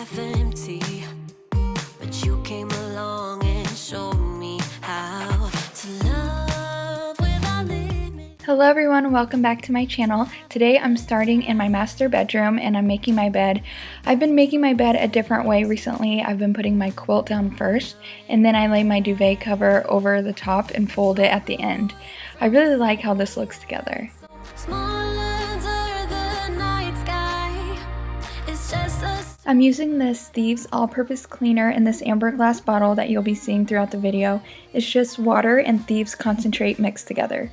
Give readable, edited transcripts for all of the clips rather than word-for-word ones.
half empty, but you came along and showed me how to love without limits. Hello everyone, welcome back to my channel. Today I'm starting in my master bedroom and I'm making my bed. I've been making my bed a different way recently. I've been putting my quilt down first and then I lay my duvet cover over the top and fold it at the end. I really like how this looks together. I'm using this Thieves all-purpose cleaner in this amber glass bottle that you'll be seeing throughout the video. It's just water and Thieves concentrate mixed together.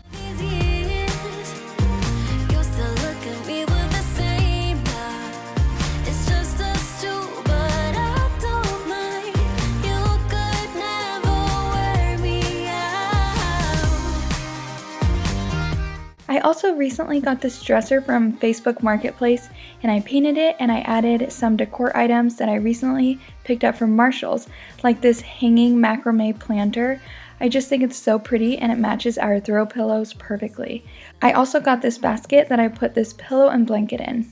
I also recently got this dresser from Facebook Marketplace and I painted it and I added some decor items that I recently picked up from Marshall's, like this hanging macrame planter. I just think it's so pretty and it matches our throw pillows perfectly. I also got this basket that I put this pillow and blanket in.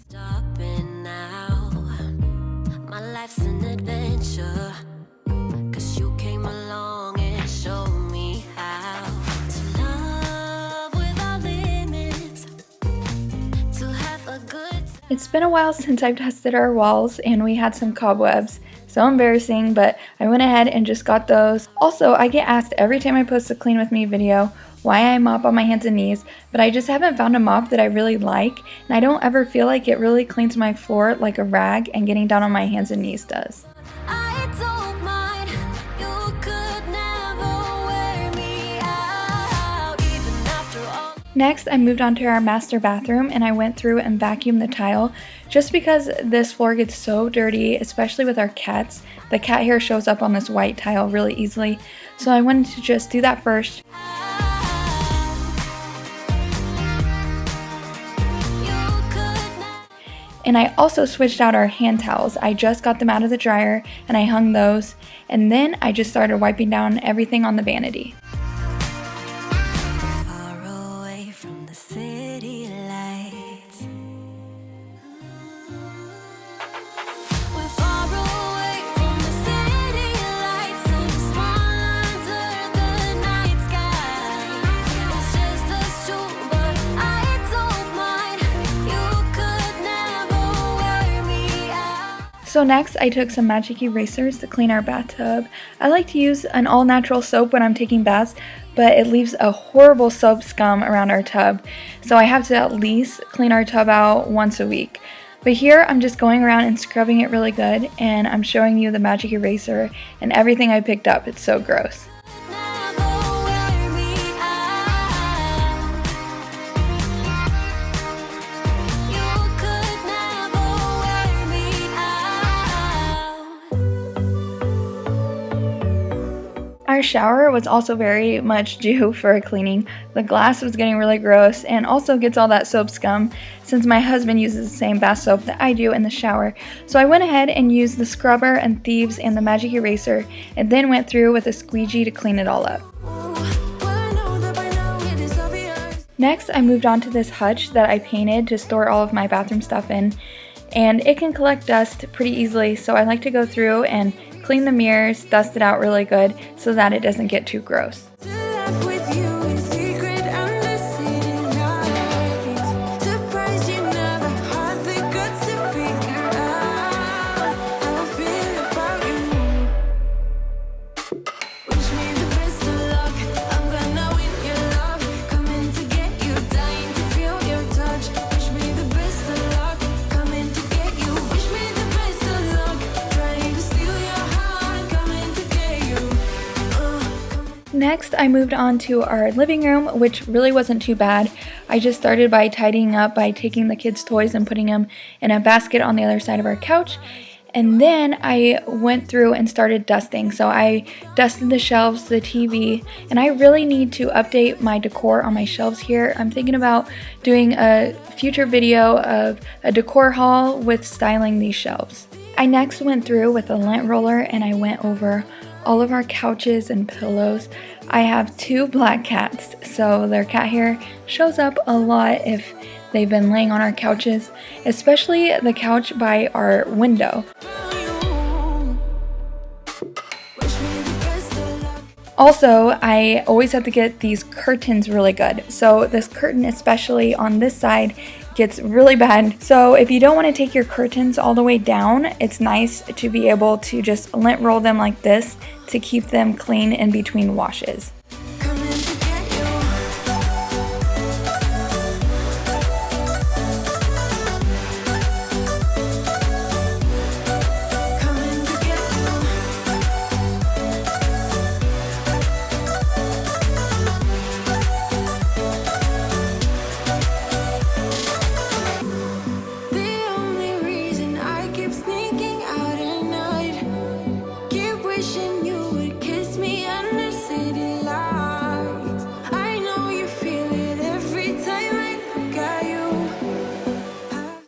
It's been a while since I've tested our walls and we had some cobwebs. So embarrassing, but I went ahead and just got those. Also, I get asked every time I post a clean with me video why I mop on my hands and knees, but I just haven't found a mop that I really like, and I don't ever feel like it really cleans my floor like a rag and getting down on my hands and knees does. Next, I moved on to our master bathroom and I went through and vacuumed the tile just because this floor gets so dirty, especially with our cats. The cat hair shows up on this white tile really easily, so I wanted to just do that first. And I also switched out our hand towels. I just got them out of the dryer and I hung those, and then I just started wiping down everything on the vanity. So next, I took some magic erasers to clean our bathtub. I like to use an all-natural soap when I'm taking baths, but it leaves a horrible soap scum around our tub, so I have to at least clean our tub out once a week. But here, I'm just going around and scrubbing it really good, and I'm showing you the magic eraser and everything I picked up. It's so gross. Our shower was also very much due for a cleaning. The glass was getting really gross and also gets all that soap scum since my husband uses the same bath soap that I do in the shower. So I went ahead and used the scrubber and Thieves and the magic eraser and then went through with a squeegee to clean it all up. Next, I moved on to this hutch that I painted to store all of my bathroom stuff in, and it can collect dust pretty easily, so I like to go through and clean the mirrors, dust it out really good so that it doesn't get too gross. Next, I moved on to our living room, which really wasn't too bad. I just started by tidying up by taking the kids' toys and putting them in a basket on the other side of our couch. And then I went through and started dusting. So I dusted the shelves, the TV, and I really need to update my decor on my shelves here. I'm thinking about doing a future video of a decor haul with styling these shelves. I next went through with a lint roller and I went over all of our couches and pillows. I have 2 black cats, so their cat hair shows up a lot if they've been laying on our couches, especially the couch by our window. Also, I always have to get these curtains really good. So this curtain, especially on this side, gets really bad. So if you don't want to take your curtains all the way down, it's nice to be able to just lint roll them like this to keep them clean in between washes.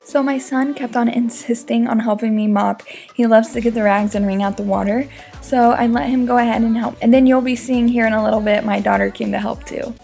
So my son kept on insisting on helping me mop. He loves to get the rags and wring out the water. So I let him go ahead and help. And then you'll be seeing here in a little bit, my daughter came to help too.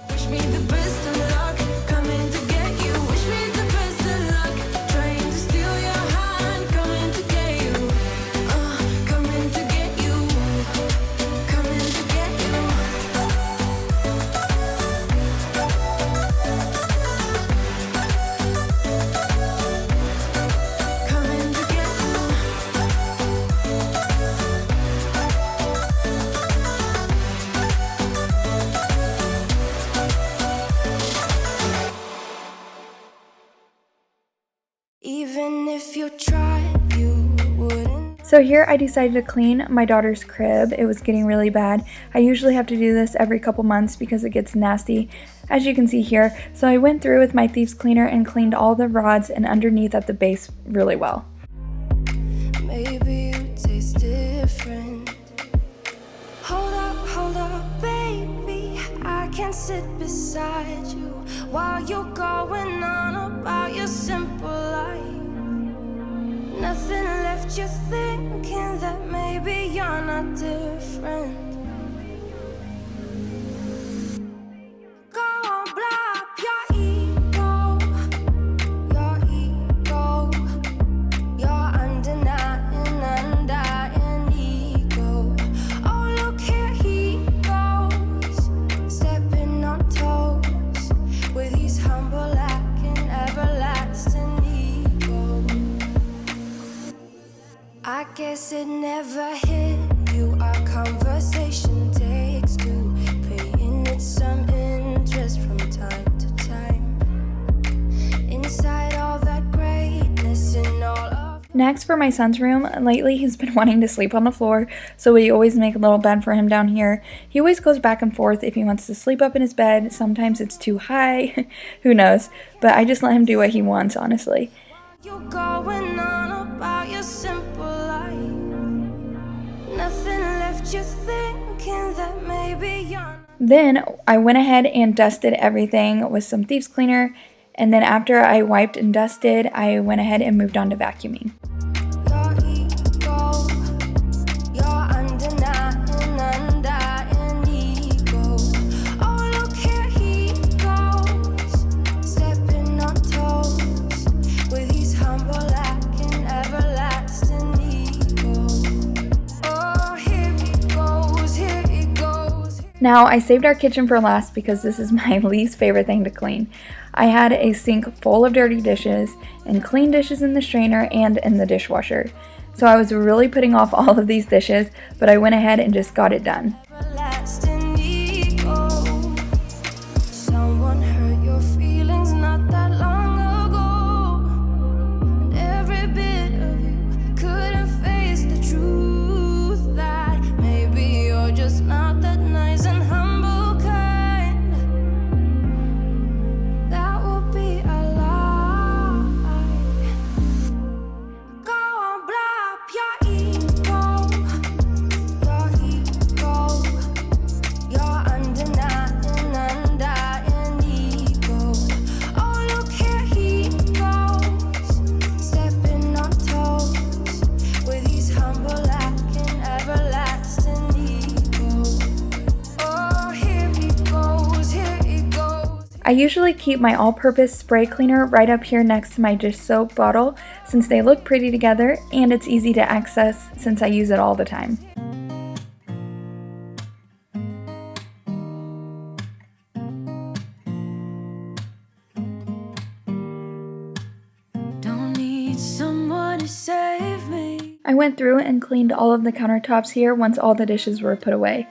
Even if you tried, you wouldn't. So here I decided to clean my daughter's crib. It was getting really bad. I usually have to do this every couple months because it gets nasty, as you can see here. So I went through with my thieves cleaner and cleaned all the rods and underneath at the base really well. Maybe you taste different. Hold up, baby. I can sit beside you while you're going on about your simple life. Nothing left you thinking that maybe you're not different. Go on, blow up your ego, your undying ego. Oh, look here he goes, stepping on toes with his humble lacking everlasting ego. I guess it never hit you. Our conversation takes two, paying it some interest from time to time. Inside all that greatness and all of. Next, for my son's room, lately he's been wanting to sleep on the floor, so we always make a little bed for him down here. He always goes back and forth if he wants to sleep up in his bed. Sometimes it's too high, who knows, but I just let him do what he wants, honestly. You're going on about your simple life. Nothing left you thinking that maybe you're. Then I went ahead and dusted everything with some thieves cleaner, and then after I wiped and dusted, I went ahead and moved on to vacuuming. Now, I saved our kitchen for last because this is my least favorite thing to clean. I had a sink full of dirty dishes and clean dishes in the strainer and in the dishwasher. So I was really putting off all of these dishes, but I went ahead and just got it done. Someone hurt your feelings not that long ago, and every bit of you couldn't face the truth that maybe you're just not that nice and humble kind. That would be a lie. Go on, blow up your ego, your undying ego. Oh, look here he goes, stepping on toes with his humble lacking everlasting ego. Oh, here he goes, here he goes. I usually keep my all-purpose spray cleaner right up here next to my dish soap bottle since they look pretty together and it's easy to access since I use it all the time. I went through and cleaned all of the countertops here once all the dishes were put away.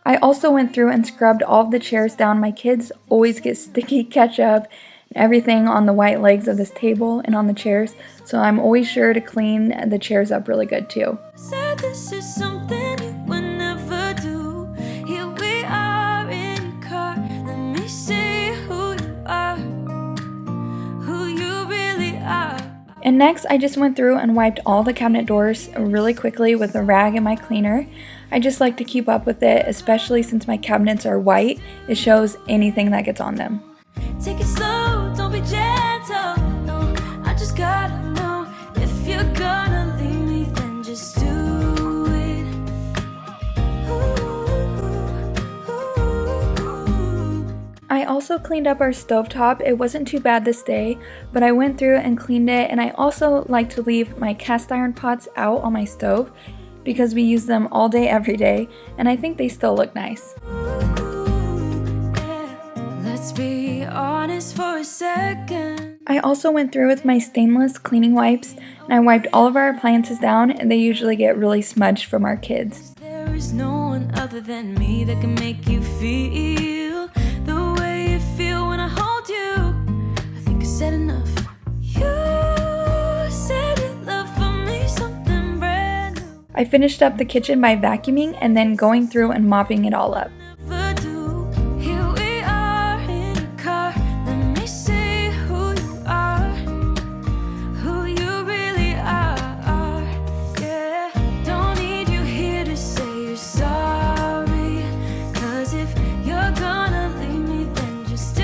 I also went through and scrubbed all of the chairs down. My kids always get sticky ketchup and everything on the white legs of this table and on the chairs, so I'm always sure to clean the chairs up really good too. And next, I just went through and wiped all the cabinet doors really quickly with a rag and my cleaner. I just like to keep up with it, especially since my cabinets are white. It shows anything that gets on them. Take it slow, don't be gentle. No, I just gotta know if you're gonna leave me, then just do it. I also cleaned up our stovetop. It wasn't too bad this day, but I went through and cleaned it, and I also like to leave my cast iron pots out on my stove because we use them all day every day, and I think they still look nice. Let's be honest for a second. I also went through with my stainless cleaning wipes, and I wiped all of our appliances down, and they usually get really smudged from our kids. There is no one other than me that can make you feel the way you feel when I hold you. I think I said enough. You said you love for me something brand new. I finished up the kitchen by vacuuming and then going through and mopping it all up. Never do. Here we are in a car. Let me see who you are, who you really are. Yeah, don't need you here to say you're sorry. 'Cause if you're gonna leave me, then just do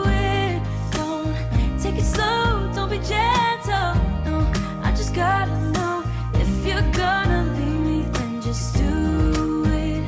it. Don't take it slow, don't be gentle. No, I just gotta know if you're gonna leave me, then just do it.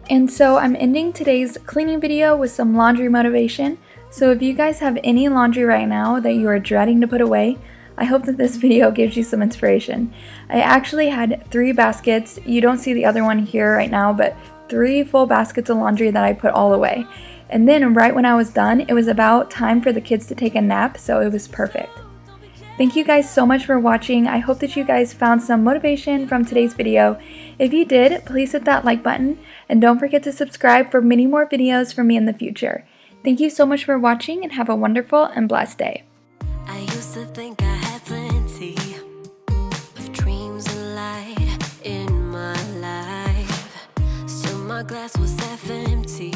And so I'm ending today's cleaning video with some laundry motivation. So if you guys have any laundry right now that you are dreading to put away, I hope that this video gives you some inspiration. I actually had 3 baskets. You don't see the other one here right now, but 3 full baskets of laundry that I put all away. And then right when I was done, it was about time for the kids to take a nap, so it was perfect. Thank you guys so much for watching. I hope that you guys found some motivation from today's video. If you did, please hit that like button and don't forget to subscribe for many more videos from me in the future. Thank you so much for watching and have a wonderful and blessed day. I used to think I had plenty of dreams and light in my life. Still my glass was half empty.